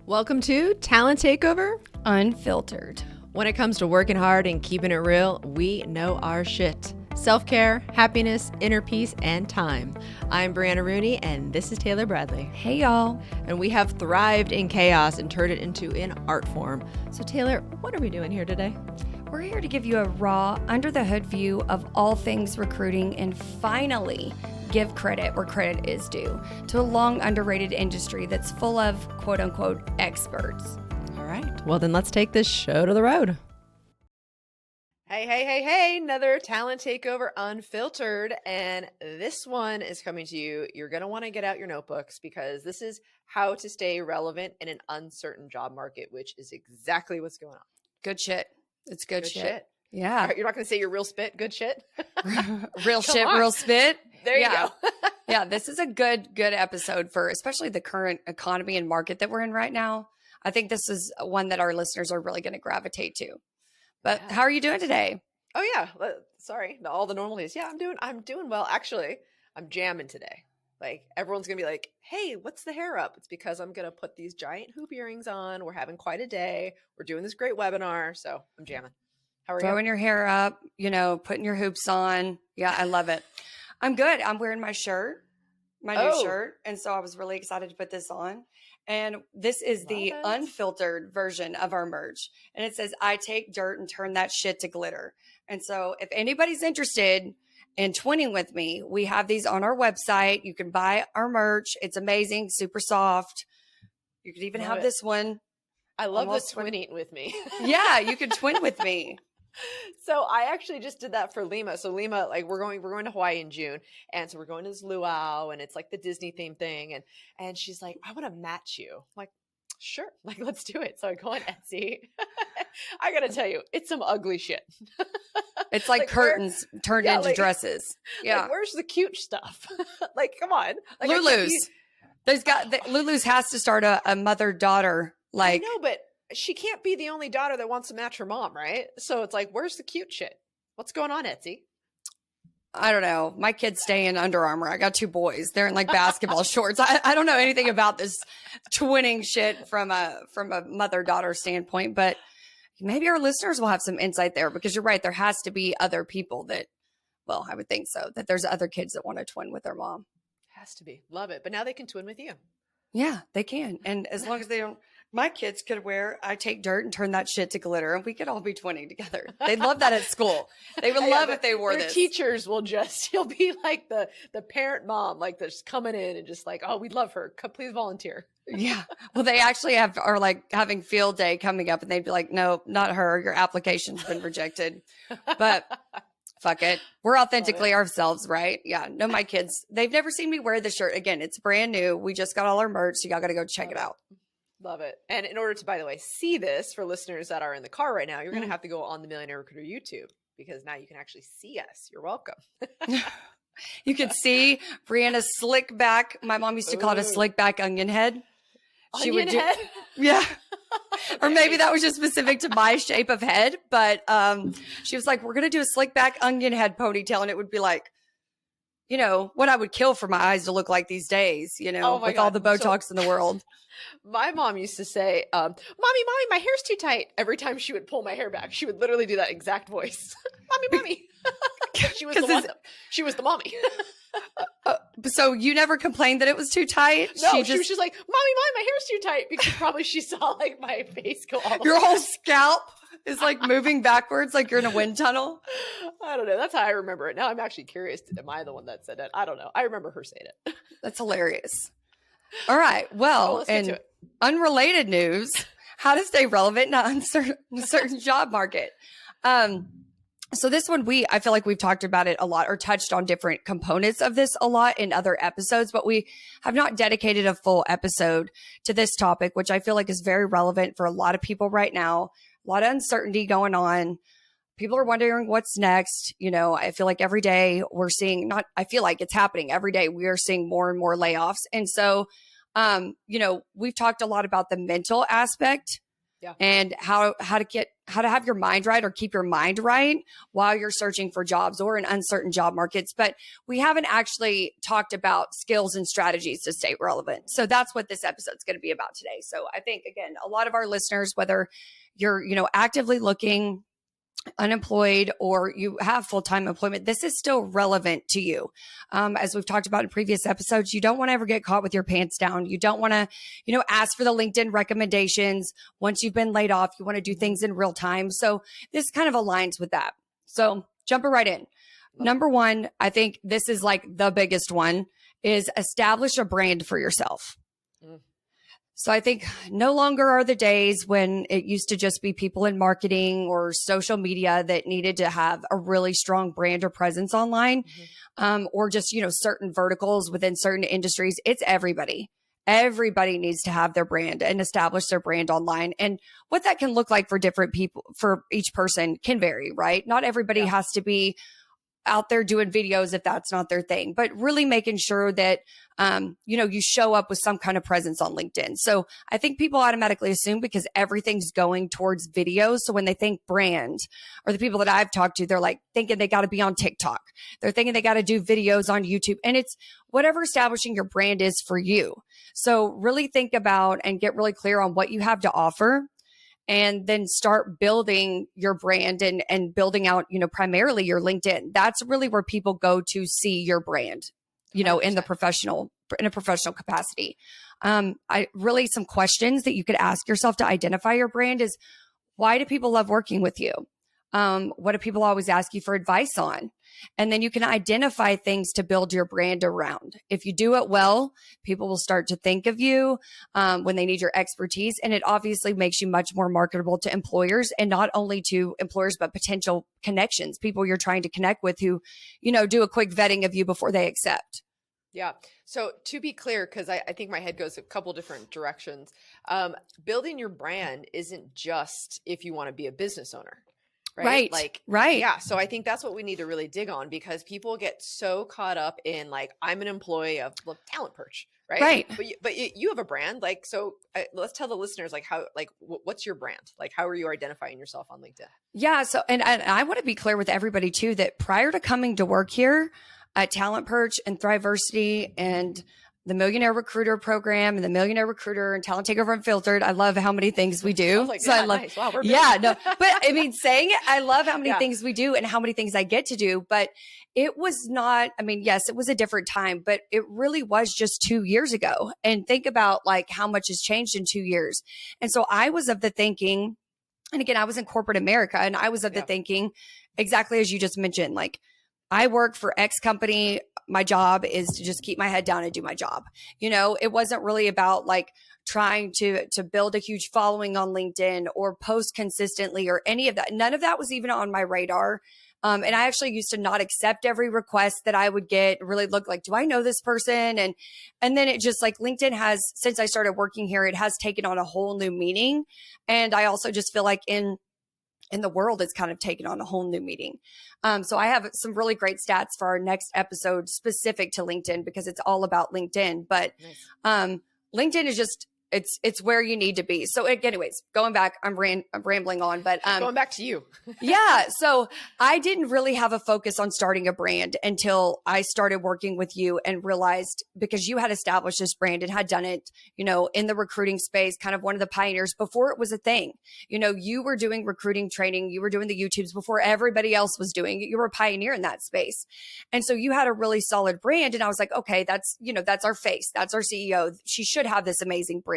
Welcome to Talent Takeover Unfiltered. When it comes to working hard and keeping it real, we know our shit. Self-care, happiness, inner peace, and time. I'm Brianna Rooney, and this is Taylor Bradley. Hey, y'all. And we have thrived in chaos and turned it into an art form. So, Taylor, what are we doing here today? We're here to give you a raw, under-the-hood view of all things recruiting and finally give credit where credit is due to a long underrated industry that's full of quote-unquote experts. All right. Well, then let's take this show to the road. Hey, another Talent Takeover Unfiltered. And this one is coming to you. You're going to want to get out your notebooks because this is how to stay relevant in an uncertain job market, which is exactly what's going on. Good shit. It's good shit. Yeah. All right, you're not going to say your real spit, good shit? Real shit, real spit. There you go. Yeah, this is a good episode for especially the current economy and market that we're in right now. I think this is one that our listeners are really going to gravitate to. But how are you doing today? Oh yeah, sorry, all the normal days. Yeah, I'm doing well. Actually, I'm jamming today. Like everyone's gonna be like, "Hey, what's the hair up?" It's because I'm gonna put these giant hoop earrings on. We're having quite a day. We're doing this great webinar, so I'm jamming. How are you? Throwing your hair up, putting your hoops on. Yeah, I love it. I'm good. I'm wearing my shirt, new shirt, and so I was really excited to put this on. And this is the unfiltered version of our merch. And it says, I take dirt and turn that shit to glitter. And so if anybody's interested in twinning with me, we have these on our website. You can buy our merch. It's amazing, super soft. You could even have this one. I love the twinning with me. Yeah, you could twin with me. So I actually just did that for Lima. So Lima, like we're going to Hawaii in June. And so we're going to this luau and it's like the Disney theme thing. And she's like, I want to match you. I'm like, sure. Like, let's do it. So I go on Etsy. I got to tell you, it's some ugly shit. It's like curtains turned into dresses. Yeah. Like, where's the cute stuff? Like, come on. Like, Lulu's. Lulu's has to start a mother-daughter. Like, I know, but she can't be the only daughter that wants to match her mom, right? So it's like, where's the cute shit? What's going on, Etsy? I don't know. My kids stay in Under Armour. I got two boys. They're in like basketball shorts. I don't know anything about this twinning shit from a mother-daughter standpoint, but maybe our listeners will have some insight there because you're right. There has to be other people that, well, I would think so, that there's other kids that want to twin with their mom. Has to be. Love it. But now they can twin with you. Yeah, they can. And as long as they don't, my kids could wear, I take dirt and turn that shit to glitter and we could all be twinning together. They'd love that at school. They would love if they wore this. Teachers will you'll be like the parent mom, like just coming in and just like, oh, we love her. Please volunteer. Yeah. Well, they actually are like having field day coming up and they'd be like, no, not her. Your application's been rejected. But fuck it. We're authentically ourselves, right? Yeah. No, my kids, they've never seen me wear the shirt. Again, it's brand new. We just got all our merch. So y'all got to go check it out. Love it. And in order to, by the way, see this for listeners that are in the car right now, you're going to have to go on the Millionaire Recruiter YouTube because now you can actually see us. You're welcome. You can see Brianna's slick back. My mom used to call it a slick back onion head. Head? Yeah. Or maybe that was just specific to my shape of head. But she was like, we're going to do a slick back onion head ponytail. And it would be like, what I would kill for my eyes to look like these days, with all the Botox in the world. My mom used to say, mommy, my hair's too tight. Every time she would pull my hair back, she would literally do that exact voice. Mommy. She was the mommy. So you never complained that it was too tight? No, she was just like, mommy, my hair's too tight. Because probably she saw like my face go all the way. Your whole scalp is like moving backwards like you're in a wind tunnel. I don't know. That's how I remember it. Now I'm actually curious. Am I the one that said it? I don't know. I remember her saying it. That's hilarious. All right. Well, and unrelated news, how to stay relevant in an uncertain job market. So this one, I feel like we've talked about it a lot or touched on different components of this a lot in other episodes, but we have not dedicated a full episode to this topic, which I feel like is very relevant for a lot of people right now. A lot of uncertainty going on. People are wondering what's next. I feel like every day we're seeing, I feel like it's happening every day. We are seeing more and more layoffs. And so, we've talked a lot about the mental aspect and how to get have your mind right or keep your mind right while you're searching for jobs or in uncertain job markets. But we haven't actually talked about skills and strategies to stay relevant. So that's what this episode's going to be about today. So I think, again, a lot of our listeners, whether you're, actively looking, unemployed, or you have full-time employment, this is still relevant to you. As we've talked about in previous episodes, you don't want to ever get caught with your pants down. You don't want to, ask for the LinkedIn recommendations once you've been laid off. You want to do things in real time. So this kind of aligns with that. So jumping right in. Number one, I think this is like the biggest one, is establish a brand for yourself. So I think no longer are the days when it used to just be people in marketing or social media that needed to have a really strong brand or presence online, or just, certain verticals within certain industries. It's everybody. Everybody needs to have their brand and establish their brand online. And what that can look like for different people, for each person, can vary, right? Not everybody has to be out there doing videos if that's not their thing, but really making sure that, you show up with some kind of presence on LinkedIn. So I think people automatically assume because everything's going towards videos. So when they think brand, or the people that I've talked to, they're like thinking they got to be on TikTok. They're thinking they got to do videos on YouTube, and it's whatever establishing your brand is for you. So really think about and get really clear on what you have to offer, and then start building your brand and building out, primarily your LinkedIn. That's really where people go to see your brand, in a professional capacity. Some questions that you could ask yourself to identify your brand is, why do people love working with you? What do people always ask you for advice on? And then you can identify things to build your brand around. If you do it well, people will start to think of you when they need your expertise. And it obviously makes you much more marketable to employers, and not only to employers, but potential connections, people you're trying to connect with who, do a quick vetting of you before they accept. Yeah. So to be clear, because I think my head goes a couple different directions, building your brand isn't just if you want to be a business owner. Right. Right. Yeah. So I think that's what we need to really dig on, because people get so caught up in like, I'm an employee of Talent Perch. Right. But you have a brand. Let's tell the listeners, what's your brand? Like, how are you identifying yourself on LinkedIn? Yeah. So, and I want to be clear with everybody too, that prior to coming to work here at Talent Perch and Thriversity and the Millionaire Recruiter program and the Millionaire Recruiter and Talent Takeover Unfiltered, I love how many things we do. I love, nice. Wow, we're busy. But I mean, saying it, I love how many things we do and how many things I get to do. But it was not, yes, it was a different time, but it really was just 2 years ago. And think about how much has changed in 2 years. And so I was of the thinking, and again, I was in corporate America, and I was of the thinking, exactly as you just mentioned, I work for X company. My job is to just keep my head down and do my job. It wasn't really about trying to build a huge following on LinkedIn or post consistently or any of that. None of that was even on my radar. And I actually used to not accept every request that I would get, really look like, do I know this person? And then it just LinkedIn has, since I started working here, it has taken on a whole new meaning. And I also just feel like in the world, it's kind of taken on a whole new meaning. So I have some really great stats for our next episode specific to LinkedIn, because it's all about LinkedIn. But LinkedIn is just, it's where you need to be. So anyways, going back, I'm rambling on, but going back to you. Yeah. So I didn't really have a focus on starting a brand until I started working with you and realized, because you had established this brand and had done it, in the recruiting space, kind of one of the pioneers before it was a thing. You were doing recruiting training, you were doing the YouTubes before everybody else was doing it. You were a pioneer in that space. And so you had a really solid brand. And I was like, okay, that's our face. That's our CEO. She should have this amazing brand.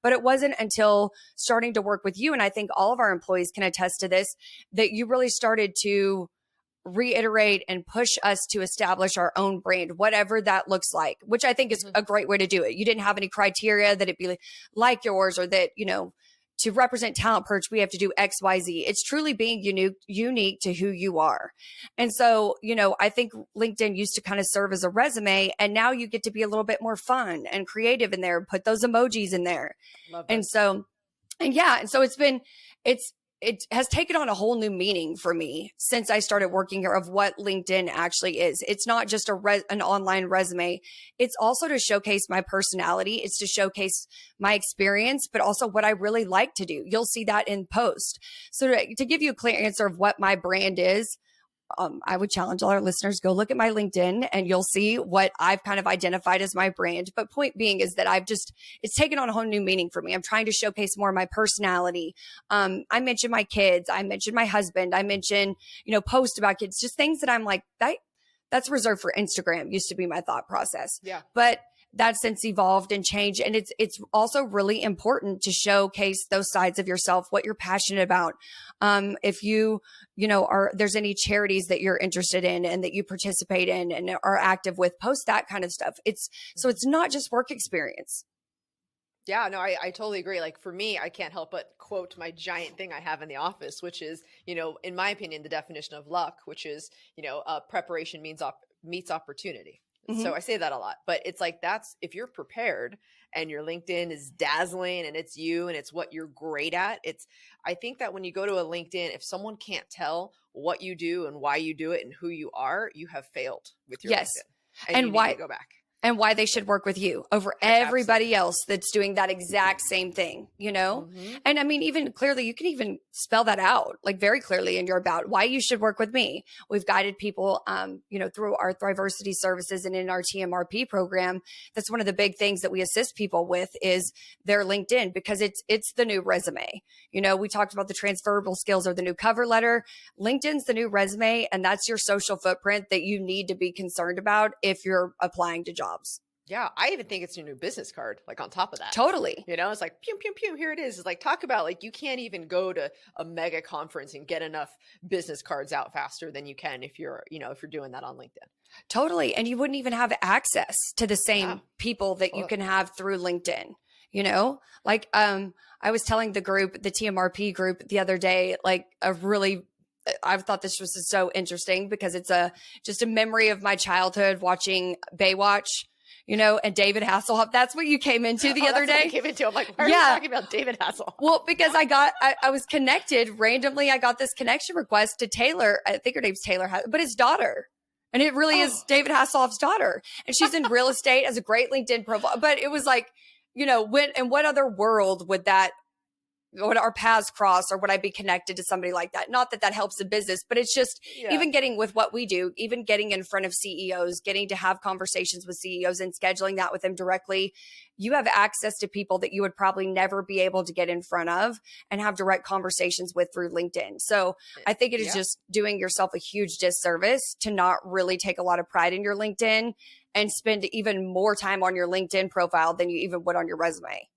But it wasn't until starting to work with you, and I think all of our employees can attest to this, that you really started to reiterate and push us to establish our own brand, whatever that looks like, which I think is a great way to do it. You didn't have any criteria that it be like yours, or that, to represent Talent Perch, we have to do X, Y, Z. It's truly being unique to who you are. And so, I think LinkedIn used to kind of serve as a resume, and now you get to be a little bit more fun and creative in there, put those emojis in there. Love that. And so it's it has taken on a whole new meaning for me since I started working here of what LinkedIn actually is. It's not just an online resume. It's also to showcase my personality. It's to showcase my experience, but also what I really like to do. You'll see that in post. So to give you a clear answer of what my brand is, I would challenge all our listeners, go look at my LinkedIn and you'll see what I've kind of identified as my brand. But point being is that it's taken on a whole new meaning for me. I'm trying to showcase more of my personality. I mentioned my kids. I mentioned my husband. I mentioned, post about kids, just things that I'm like, that's reserved for Instagram used to be my thought process. Yeah. But that's since evolved and changed. And it's also really important to showcase those sides of yourself, what you're passionate about. If there's any charities that you're interested in and that you participate in and are active with, post that kind of stuff. It's not just work experience. Yeah, no, I totally agree. Like for me, I can't help but quote my giant thing I have in the office, which is, in my opinion, the definition of luck, which is, preparation meets opportunity. Mm-hmm. So I say that a lot, but it's like, if you're prepared and your LinkedIn is dazzling and it's you and it's what you're great at. I think that when you go to a LinkedIn, if someone can't tell what you do and why you do it and who you are, you have failed with your LinkedIn. And you need to go back. And why they should work with you over everybody else that's doing that exact same thing, Mm-hmm. And I mean, even clearly, you can even spell that out, like very clearly in your about why you should work with me. We've guided people, through our Thriversity services and in our TMRP program. That's one of the big things that we assist people with is their LinkedIn, because it's the new resume. We talked about the transferable skills or the new cover letter. LinkedIn's the new resume, and that's your social footprint that you need to be concerned about if you're applying to jobs. Yeah, I even think it's your new business card, like on top of that. Totally. It's like, pew, pew, pew, here it is. It's like, talk about like, you can't even go to a mega conference and get enough business cards out faster than you can if you're doing that on LinkedIn. Totally. And you wouldn't even have access to the same people that you can have through LinkedIn. Like, I was telling the TMRP group the other day, like I thought this was so interesting because it's just a memory of my childhood watching Baywatch, and David Hasselhoff. That's what you came into the other day. What I came into. I'm like, why are you talking about David Hasselhoff? Well, because I was connected randomly. I got this connection request to Taylor. I think her name's Taylor, but his daughter. And it really is David Hasselhoff's daughter. And she's in real estate, has a great LinkedIn profile. But it was like, in what other world would our paths cross, or would I be connected to somebody like that? Not that helps the business, but it's just even getting with what we do, even getting in front of CEOs, getting to have conversations with CEOs and scheduling that with them directly. You have access to people that you would probably never be able to get in front of and have direct conversations with through LinkedIn. So I think it is just doing yourself a huge disservice to not really take a lot of pride in your LinkedIn and spend even more time on your LinkedIn profile than you even would on your resume.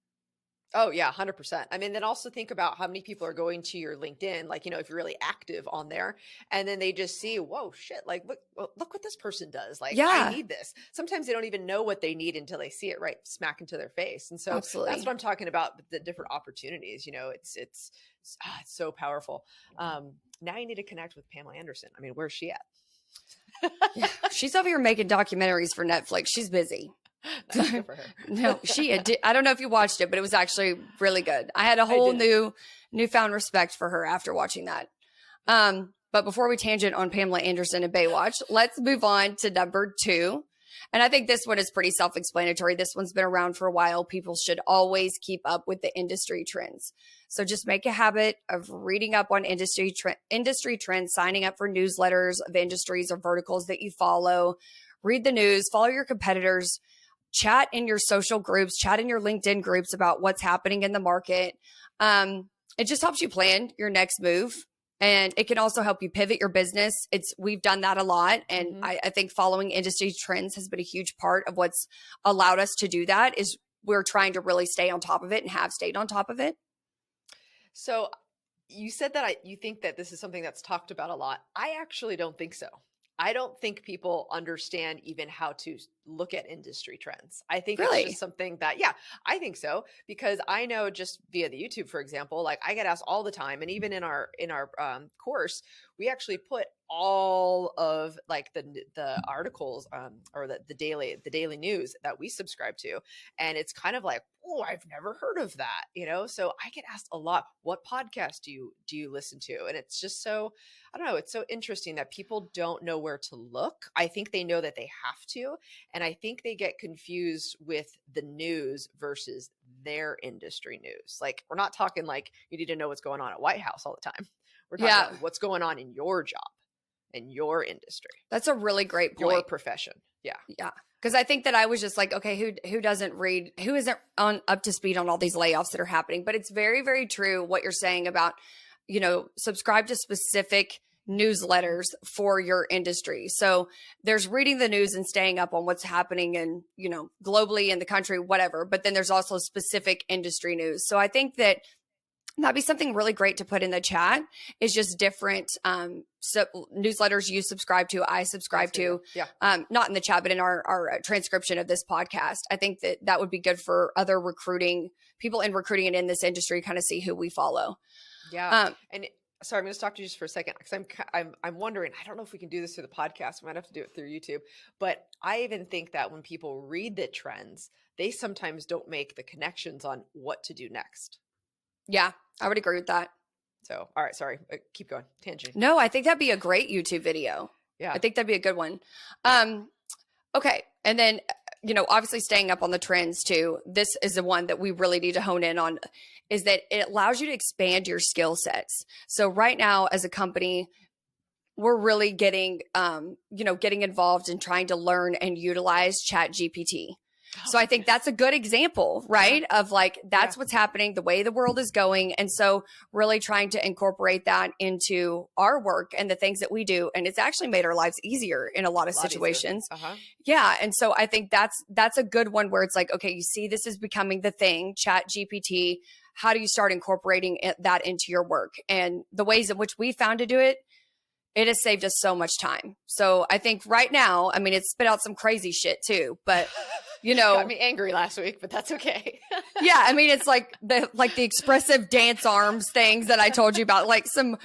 Oh yeah, 100%. I mean, then also think about how many people are going to your LinkedIn, like, if you're really active on there, and then they just see, whoa, shit, like, look what this person does. Like, I need this. Sometimes they don't even know what they need until they see it right smack into their face. And so Absolutely. That's what I'm talking about, the different opportunities. It's so powerful. Now you need to connect with Pamela Anderson. I mean, where's she at? She's over here making documentaries for Netflix. She's busy. Good for her. No, I don't know if you watched it, but it was actually really good. I had a whole newfound respect for her after watching that. But before we tangent on Pamela Anderson and Baywatch, let's move on to number 2. And I think this one is pretty self-explanatory. This one's been around for a while. People should always keep up with the industry trends. So just make a habit of reading up on industry trends, signing up for newsletters of industries or verticals that you follow. Read the news, follow your competitors, chat in your social groups, chat in your LinkedIn groups about what's happening in the market. It just helps you plan your next move. And it can also help you pivot your business. We've done that a lot. And I think following industry trends has been a huge part of what's allowed us to do that. Is we're trying to really stay on top of it and have stayed on top of it. So you said that you think that this is something that's talked about a lot. I actually don't think so. I don't think people understand even how to look at industry trends. I think it's just something that, I think so, because I know just via the YouTube, for example, like I get asked all the time, and even in our course, we actually put all of like the articles or the daily news that we subscribe to, and it's kind of like, oh, I've never heard of that, so I get asked a lot, what podcast do you listen to? And it's just so, I don't know, it's so interesting that people don't know where to look. I think they know that they have to, and I think they get confused with the news versus their industry news. Like, we're not talking like you need to know what's going on at White House all the time. We're talking about what's going on in your job, in your industry. That's a really great point. Your profession. Yeah. Yeah. Because I think that I was just like, okay, who doesn't read, who isn't up to speed on all these layoffs that are happening? But it's very, very true what you're saying about, subscribe to specific newsletters for your industry. So there's reading the news and staying up on what's happening in, globally in the country, whatever. But then there's also specific industry news. So I think that that'd be something really great to put in the chat, is just different newsletters you subscribe to, I subscribe to. Yeah. Not in the chat, but in our transcription of this podcast. I think that would be good for other people in recruiting and in this industry, kind of see who we follow. Yeah. And sorry, I'm going to stop you just for a second, because I'm wondering, I don't know if we can do this through the podcast. We might have to do it through YouTube. But I even think that when people read the trends, they sometimes don't make the connections on what to do next. Yeah, I would agree with that. So, all right, sorry, keep going. Tangent. No, I think that'd be a great YouTube video. Yeah. I think that'd be a good one. Okay. And then, obviously staying up on the trends too. This is the one that we really need to hone in on, is that it allows you to expand your skill sets. So right now as a company, we're really getting involved in trying to learn and utilize ChatGPT. So I think that's a good example, right? Of like, that's what's happening, the way the world is going. And so really trying to incorporate that into our work and the things that we do. And it's actually made our lives easier in a lot of situations. Yeah. And so I think that's a good one where it's like, okay, you see, this is becoming the thing, ChatGPT. How do you start incorporating that into your work? And the ways in which we found to do it, it has saved us so much time. So I think right now, I mean, it spit out some crazy shit too, but got me angry last week, but that's okay. Yeah. I mean, it's like the expressive dance arms things that I told you about, like some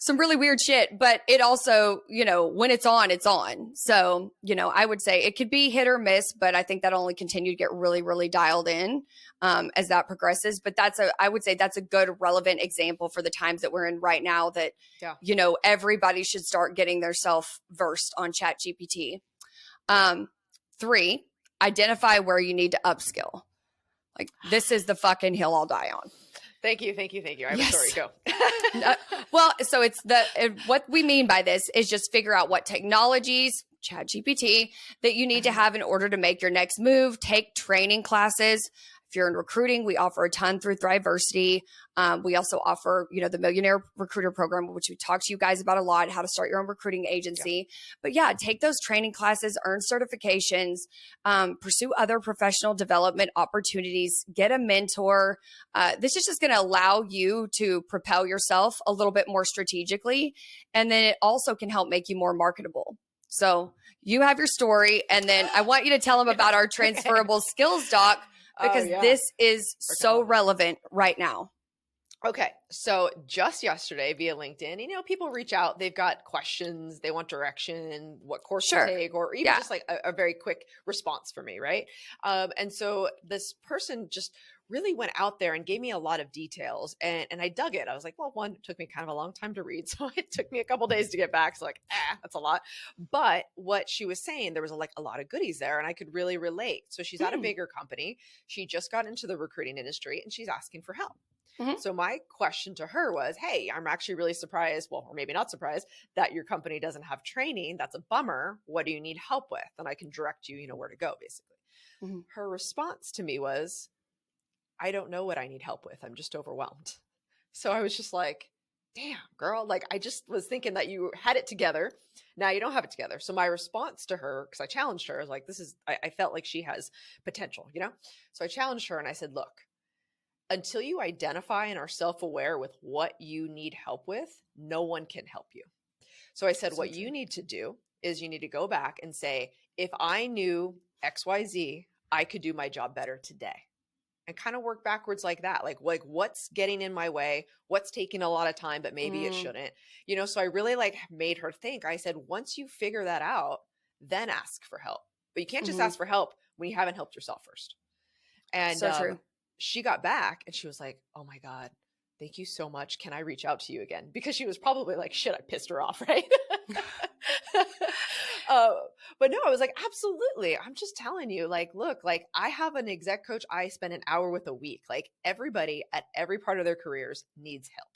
really weird shit, but it also, when it's on, it's on. So, I would say it could be hit or miss, but I think that'll only continue to get really, really dialed in as that progresses. But I would say that's a good relevant example for the times that we're in right now, that, everybody should start getting their self versed on ChatGPT. 3, identify where you need to upskill. Like, this is the fucking hill I'll die on. Thank you. I have a story. Go. Well, so what we mean by this is just figure out what technologies, ChatGPT, that you need to have in order to make your next move. Take training classes. If you're in recruiting, we offer a ton through Thriversity. We also offer, the Millionaire Recruiter Program, which we talk to you guys about a lot, how to start your own recruiting agency. But yeah, take those training classes, earn certifications, pursue other professional development opportunities, get a mentor. This is just going to allow you to propel yourself a little bit more strategically. And then it also can help make you more marketable. So you have your story, and then I want you to tell them about our transferable skills doc, because this is so relevant right now. Okay. So just yesterday via LinkedIn, people reach out, they've got questions, they want direction, what course to take, or even just like a very quick response for me. Right. And so this person just really went out there and gave me a lot of details, and I dug it. I was like, well, one, it took me kind of a long time to read. So it took me a couple days to get back. So like, that's a lot. But what she was saying, there was a lot of goodies there, and I could really relate. So she's at a bigger company. She just got into the recruiting industry, and she's asking for help. So my question to her was, hey, I'm actually really surprised, or maybe not surprised, that your company doesn't have training. That's a bummer. What do you need help with? And I can direct you, where to go, basically. Her response to me was, I don't know what I need help with. I'm just overwhelmed. So I was just like, damn, girl. Like, I just was thinking that you had it together. Now you don't have it together. So my response to her, because I challenged her, I was like, I felt like she has potential, So I challenged her and I said, look, until you identify and are self-aware with what you need help with, no one can help you. So I said, what you need to do is you need to go back and say, if I knew XYZ, I could do my job better today. and kind of work backwards like that. Like what's getting in my way, what's taking a lot of time, but maybe it shouldn't, so I really like made her think. I said, once you figure that out, then ask for help. But you can't just ask for help when you haven't helped yourself first. And so true. She got back and she was like, oh my God, thank you so much. Can I reach out to you again? Because she was probably like, shit, I pissed her off. Right. But no, I was like, absolutely. I'm just telling you, like, look, like I have an exec coach I spend an hour with a week. Like everybody at every part of their careers needs help.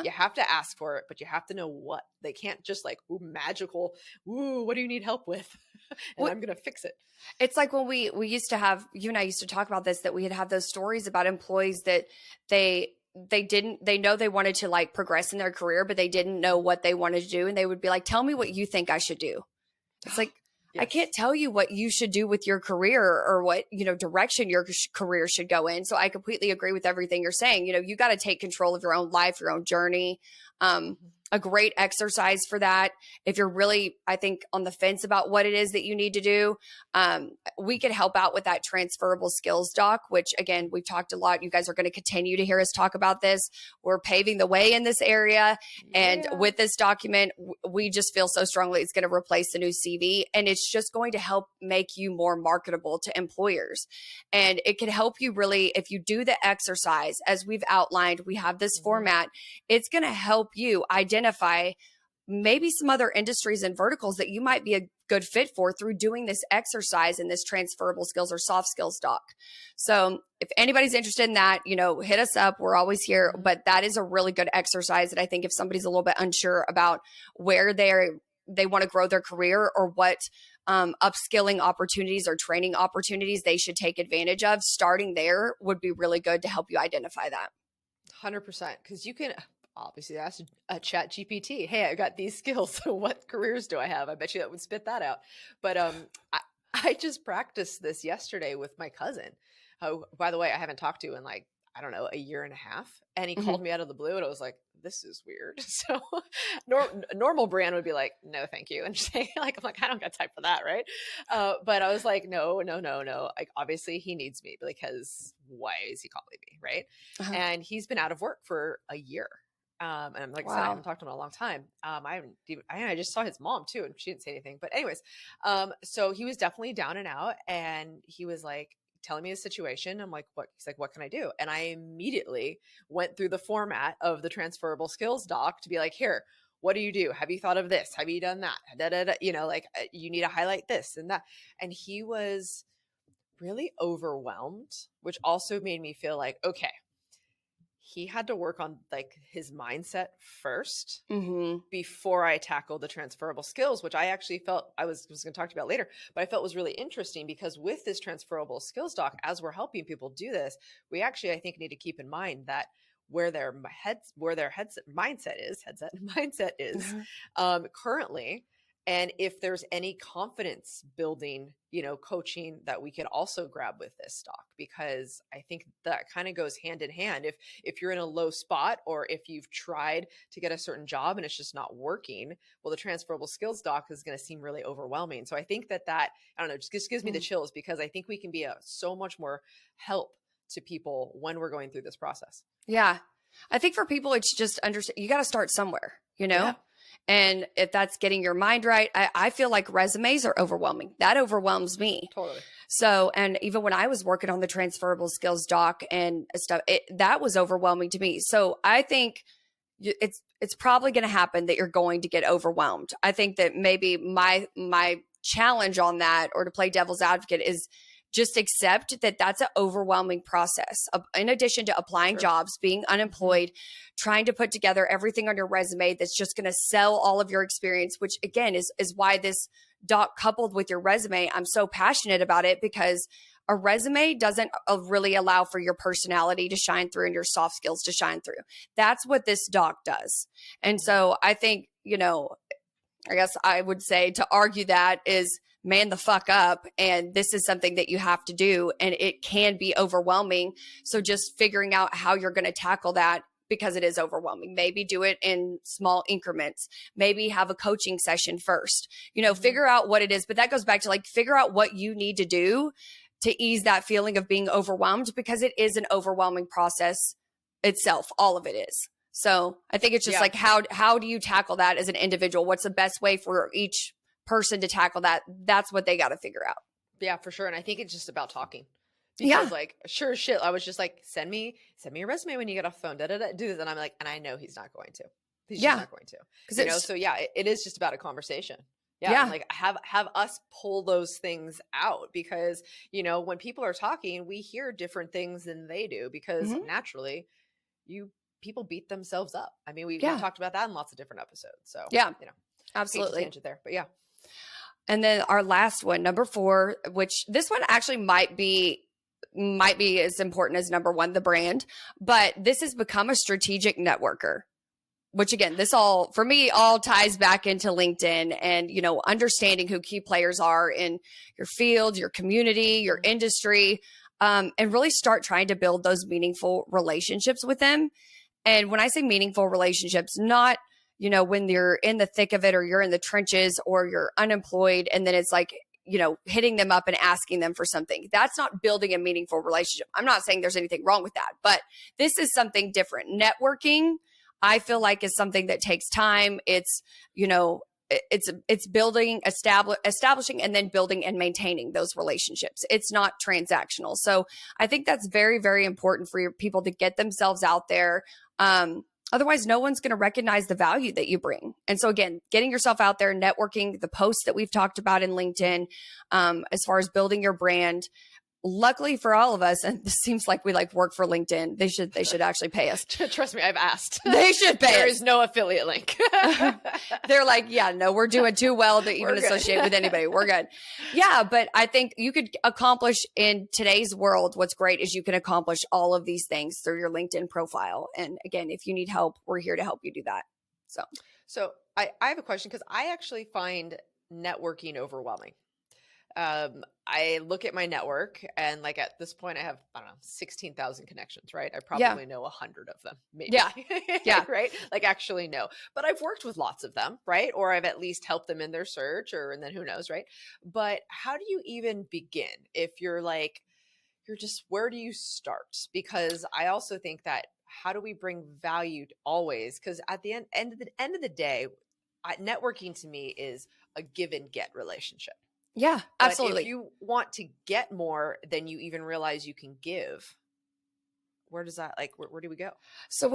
You have to ask for it, but you have to know what. They can't just like, ooh, magical, ooh, what do you need help with? And I'm going to fix it. It's like when we used to have, you and I used to talk about this, that we had have those stories about employees that they know they wanted to like progress in their career, but they didn't know what they wanted to do. And they would be like, tell me what you think I should do. It's like, yes. I can't tell you what you should do with your career or what, direction your career should go in. So I completely agree with everything you're saying. You got to take control of your own life, your own journey. A great exercise for that. If you're really, I think, on the fence about what it is that you need to do, we can help out with that transferable skills doc, which again, we've talked a lot. You guys are going to continue to hear us talk about this. We're paving the way in this area. Yeah. And with this document, we just feel so strongly it's going to replace the new CV, and it's just going to help make you more marketable to employers. And it can help you really, if you do the exercise, as we've outlined, we have this format, it's going to help you identify maybe some other industries and verticals that you might be a good fit for through doing this exercise in this transferable skills or soft skills doc. So if anybody's interested in that, hit us up. We're always here, but that is a really good exercise. And I think if somebody's a little bit unsure about where they want to grow their career or what upskilling opportunities or training opportunities they should take advantage of, starting there would be really good to help you identify that. 100%. Because you can obviously ask a chat GPT, hey, I got these skills. So what careers do I have? I bet you that would spit that out. But I just practiced this yesterday with my cousin, who, by the way, I haven't talked to in like, I don't know, a year and a half. And he called me out of the blue and I was like, this is weird. So normal brand would be like, no, thank you. And saying like, I'm like, I don't got time for that. Right. But I was like, no. Like, obviously he needs me because why is he calling me? Right. And he's been out of work for a year. And I'm like, I said, I haven't talked to him in a long time. I just saw his mom too, and she didn't say anything, but anyways, so he was definitely down and out, and he was like telling me the situation. I'm like, what? He's like, what can I do? And I immediately went through the format of the transferable skills doc to be like, here, what do you do? Have you thought of this? Have you done that? Like you need to highlight this and that. And he was really overwhelmed, which also made me feel like, okay, he had to work on like his mindset first before I tackled the transferable skills, which I actually felt I was going to talk to you about later, but I felt was really interesting because with this transferable skills doc, as we're helping people do this, we actually, I think, need to keep in mind that where their mindset is currently. And if there's any confidence building, coaching that we could also grab with this stock, because I think that kind of goes hand in hand. If you're in a low spot, or if you've tried to get a certain job and it's just not working, well, the transferable skills doc is going to seem really overwhelming. So I think that I don't know, just gives me the chills, because I think we can be so much more help to people when we're going through this process. Yeah. I think for people, it's just understand, you got to start somewhere, Yeah. And if that's getting your mind right, I feel like resumes are overwhelming. That overwhelms me. Totally. So, and even when I was working on the transferable skills doc and stuff, that was overwhelming to me. So I think it's probably going to happen that you're going to get overwhelmed. I think that maybe my challenge on that, or to play devil's advocate, is just accept that that's an overwhelming process. In addition to applying jobs, being unemployed, trying to put together everything on your resume that's just going to sell all of your experience, which again is why this doc coupled with your resume, I'm so passionate about it, because a resume doesn't really allow for your personality to shine through and your soft skills to shine through. That's what this doc does. And so I think, I guess I would say to argue that is man the fuck up. And this is something that you have to do, and it can be overwhelming. So just figuring out how you're going to tackle that, because it is overwhelming. Maybe do it in small increments. Maybe have a coaching session first, figure out what it is. But that goes back to like, figure out what you need to do to ease that feeling of being overwhelmed, because it is an overwhelming process itself. All of it is. So I think it's just like, how do you tackle that as an individual? What's the best way for each person to tackle that? That's what they got to figure out. Yeah, for sure. And I think it's just about talking. Because like, sure as shit, I was just like, send me a resume when you get off the phone, do this. And I'm like, and I know he's not going to. He's just not going to. You know, so it is just about a conversation. Yeah. Like have us pull those things out, because, you know, when people are talking, we hear different things than they do, because naturally people beat themselves up. I mean, we talked about that in lots of different episodes. So you know, absolutely. Tangent there, but yeah. And then our last one, number 4, which this one actually might be as important as number 1, the brand, but this has become a strategic networker. Which again, this all, for me, all ties back into LinkedIn and, you know, understanding who key players are in your field, your community, your industry, and really start trying to build those meaningful relationships with them. And when I say meaningful relationships, not, you know, when you're in the thick of it or you're in the trenches or you're unemployed and then it's like, you know, hitting them up and asking them for something. That's not building a meaningful relationship. I'm not saying there's anything wrong with that, but this is something different. Networking, I feel like, is something that takes time. It's, you know, it's building, establishing, and then building and maintaining those relationships. It's not transactional. So I think that's very, very important for your people to get themselves out there. Otherwise, no one's going to recognize the value that you bring. And so again, getting yourself out there, networking, the posts that we've talked about in LinkedIn, as far as building your brand. Luckily for all of us, and this seems like we like work for LinkedIn. They should actually pay us. Trust me, I've asked. They should pay us. There is no affiliate link. They're like, yeah, no, we're doing too well to even associate with anybody. We're good. Yeah, but I think you could accomplish in today's world. What's great is you can accomplish all of these things through your LinkedIn profile. And again, if you need help, we're here to help you do that. So I have a question, because I actually find networking overwhelming. I look at my network and like at this point I have, I don't know, 16,000 connections, right? I probably know 100 of them, maybe. Yeah. Right. Like actually know, but I've worked with lots of them, right? Or I've at least helped them in their search, and then who knows, right? But how do you even begin if you're like, where do you start? Because I also think that how do we bring value always? Because at the end of the day, networking to me is a give and get relationship. Yeah, absolutely. But if you want to get more than you even realize you can give, where does that, like, where do we go? So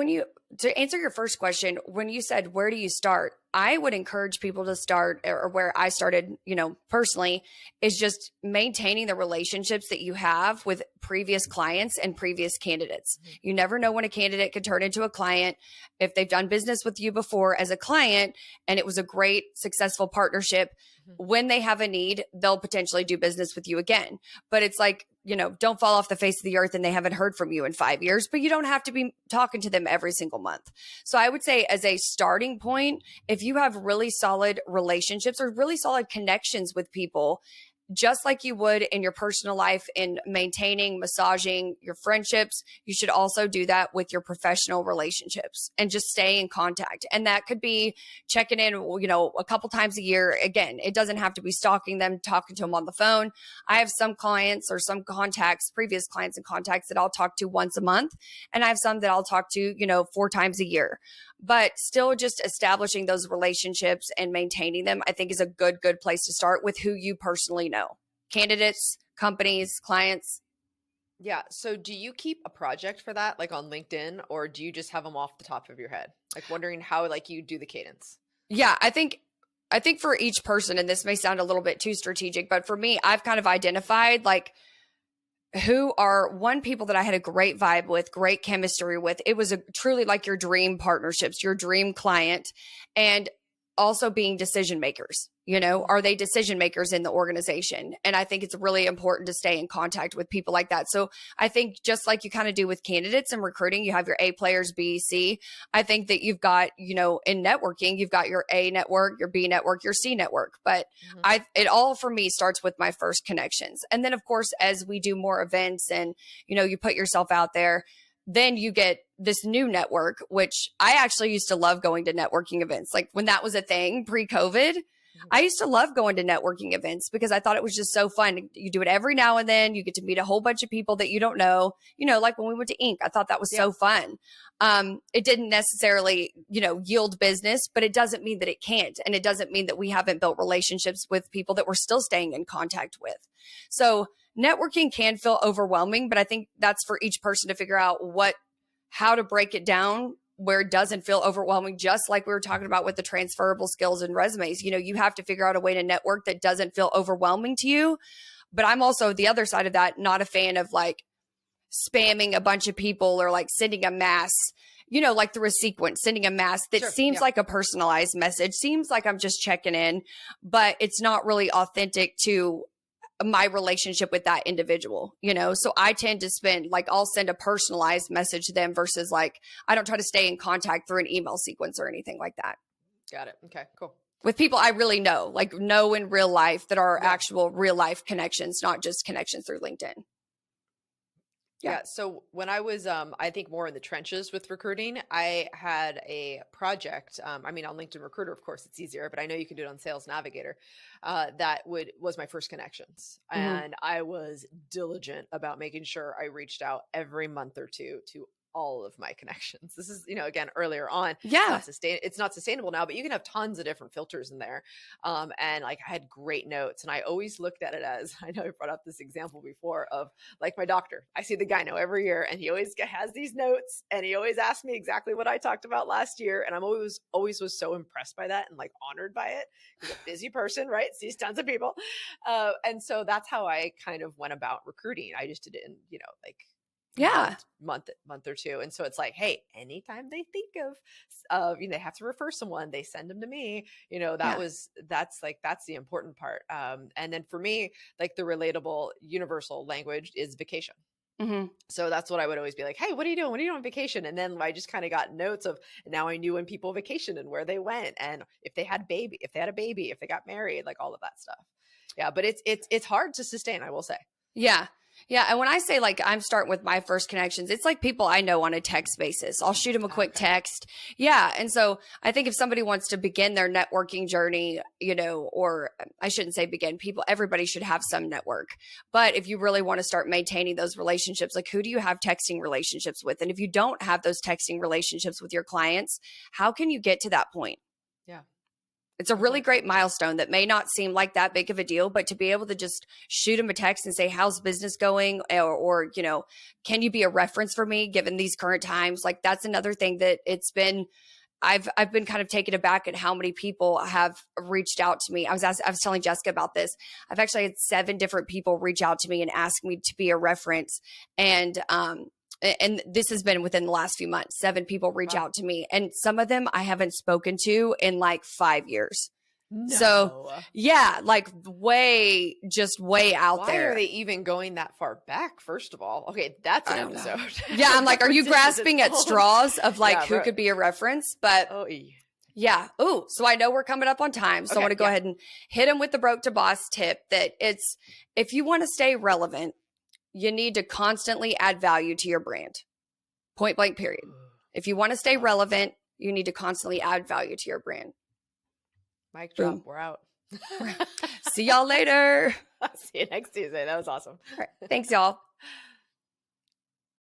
to answer your first question, when you said, where do you start? I would encourage people to start, or where I started, you know, personally, is just maintaining the relationships that you have with previous clients and previous candidates. Mm-hmm. You never know when a candidate could turn into a client. If they've done business with you before as a client and it was a great, successful partnership, when they have a need, they'll potentially do business with you again. But it's like, you know, don't fall off the face of the earth and they haven't heard from you in 5 years, but you don't have to be talking to them every single month. So I would say, as a starting point, if you have really solid relationships or really solid connections with people, just like you would in your personal life in maintaining, massaging your friendships, you should also do that with your professional relationships and just stay in contact. And that could be checking in, you know, a couple times a year. Again, it doesn't have to be stalking them, talking to them on the phone. I have some clients or some contacts, previous clients and contacts that I'll talk to once a month. And I have some that I'll talk to, you know, 4 times a year. But still, just establishing those relationships and maintaining them, I think, is a good place to start with who you personally know. Candidates, companies, clients. Yeah. So do you keep a project for that, like on LinkedIn, or do you just have them off the top of your head? Like wondering how like you do the cadence. Yeah, I think for each person, and this may sound a little bit too strategic, but for me, I've kind of identified like who are people that I had a great vibe with, great chemistry with. It was truly like your dream partnerships, your dream client, and also being decision makers. You know, are they decision makers in the organization? And I think it's really important to stay in contact with people like that. So I think just like you kind of do with candidates and recruiting, you have your A players, B, C. I think that you've got, you know, in networking, you've got your A network, your B network, your C network. But it all for me starts with my first connections. And then of course, as we do more events and, you know, you put yourself out there, then you get this new network, which I actually used to love going to networking events. Like when that was a thing pre-COVID, I used to love going to networking events because I thought it was just so fun. You do it every now and then. You get to meet a whole bunch of people that you don't know. Like when we went to Inc., I thought that was so fun. It didn't necessarily, yield business, but it doesn't mean that it can't. And it doesn't mean that we haven't built relationships with people that we're still staying in contact with. So networking can feel overwhelming, but I think that's for each person to figure out how to break it down where it doesn't feel overwhelming, just like we were talking about with the transferable skills and resumes. You have to figure out a way to network that doesn't feel overwhelming to you. But I'm also the other side of that, not a fan of like spamming a bunch of people or like sending a mass, like through a sequence, sending a mass that seems like a personalized message, seems like I'm just checking in, but it's not really authentic to my relationship with that individual, So I tend to I'll send a personalized message to them versus like, I don't try to stay in contact through an email sequence or anything like that. Got it. Okay, cool. With people I really know in real life that are actual real life connections, not just connections through LinkedIn. Yeah. So when I was, I think more in the trenches with recruiting, I had a project. On LinkedIn Recruiter, of course, it's easier, but I know you can do it on Sales Navigator. That was my first connections, and I was diligent about making sure I reached out every month or two to all of my connections. This is, again, earlier on. Yeah. It's not sustainable now, but you can have tons of different filters in there. And like I had great notes, and I always looked at it as, I know I brought up this example before of like my doctor. I see the guy now every year, and he always has these notes, and he always asks me exactly what I talked about last year. And I'm always was so impressed by that and like honored by it. He's a busy person, right? Sees tons of people. And so that's how I kind of went about recruiting. I just did it in, month or two. And so it's like, hey, anytime they think of they have to refer someone, they send them to me. That's the important part. And then for me, like the relatable universal language is vacation. Mm-hmm. So that's what I would always be like, hey, what are you doing? What are you doing on vacation? And then I just kind of got notes of, now I knew when people vacationed and where they went, and if they had a baby, if they got married, like all of that stuff. Yeah. But it's hard to sustain, I will say. Yeah. Yeah. And when I say like I'm starting with my first connections, it's like people I know on a text basis. I'll shoot them a quick text. Yeah. And so I think if somebody wants to begin their networking journey, or I shouldn't say begin, everybody should have some network. But if you really want to start maintaining those relationships, like who do you have texting relationships with? And if you don't have those texting relationships with your clients, how can you get to that point? Yeah. It's a really great milestone that may not seem like that big of a deal, but to be able to just shoot them a text and say, how's business going? Or can you be a reference for me given these current times? Like that's another thing that I've been kind of taken aback at how many people have reached out to me. I was telling Jessica about this. I've actually had 7 different people reach out to me and ask me to be a reference. And this has been within the last few months. 7 people reach out to me, and some of them I haven't spoken to in like 5 years. No. So yeah, like way out there. Why are they even going that far back? First of all, okay, that's an episode. Yeah, I'm like, are you grasping at straws of like who could be a reference? But yeah. Oh, so I know we're coming up on time, so I want to go ahead and hit them with the broke to boss tip that if you want to stay relevant, you need to constantly add value to your brand. Point blank, period. If you want to stay relevant, you need to constantly add value to your brand. Mic drop. Boom. We're out. See y'all later. See you next Tuesday. That was awesome. All right. Thanks, y'all.